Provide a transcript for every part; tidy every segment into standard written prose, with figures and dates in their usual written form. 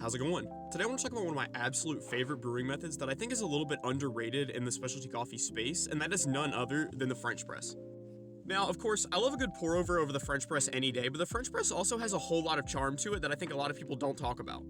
How's it going? Today I want to talk about one of my absolute favorite brewing methods that I think is a little bit underrated in the specialty coffee space, and that is none other than the French press. Now, of course, I love a good pour over the French press any day, but the French press also has a whole lot of charm to it that I think a lot of people don't talk about.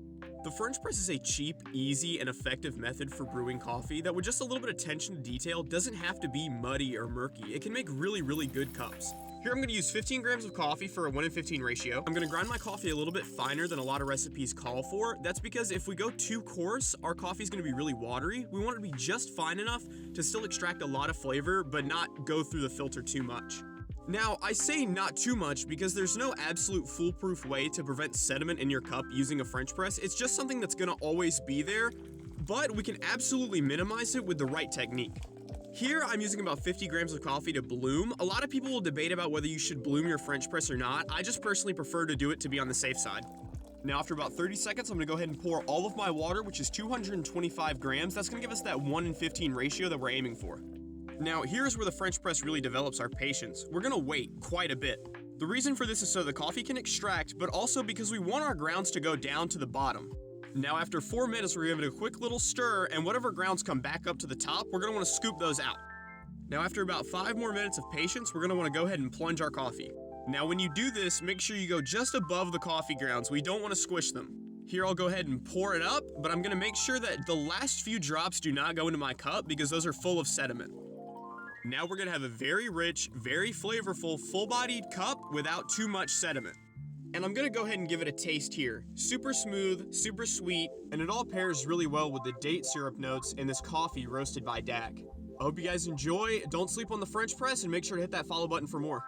The French press is a cheap, easy, and effective method for brewing coffee that with just a little bit of attention to detail doesn't have to be muddy or murky. It can make really good cups. Here I'm going to use 15 grams of coffee for a 1:15 ratio. I'm going to grind my coffee a little bit finer than a lot of recipes call for. That's because if we go too coarse, our coffee is going to be really watery. We want it to be just fine enough to still extract a lot of flavor, but not go through the filter too much. Now, I say not too much because there's no absolute foolproof way to prevent sediment in your cup using a French press. It's just something that's going to always be there, but we can absolutely minimize it with the right technique. Here, I'm using about 50 grams of coffee to bloom. A lot of people will debate about whether you should bloom your French press or not. I just personally prefer to do it to be on the safe side. Now, after about 30 seconds, I'm going to go ahead and pour all of my water, which is 225 grams. That's going to give us that 1:15 ratio that we're aiming for. Now, here's where the French press really develops our patience. We're going to wait quite a bit. The reason for this is so the coffee can extract, but also because we want our grounds to go down to the bottom. Now, after 4 minutes, we're giving it a quick little stir, and whatever grounds come back up to the top, we're going to want to scoop those out. Now, after about 5 more minutes of patience, we're going to want to go ahead and plunge our coffee. Now, when you do this, make sure you go just above the coffee grounds. We don't want to squish them. Here, I'll go ahead and pour it up, but I'm going to make sure that the last few drops do not go into my cup because those are full of sediment. Now we're going to have a very rich, very flavorful, full-bodied cup without too much sediment. And I'm going to go ahead and give it a taste here. Super smooth, super sweet, and it all pairs really well with the date syrup notes in this coffee roasted by Dag. I hope you guys enjoy. Don't sleep on the French press and make sure to hit that follow button for more.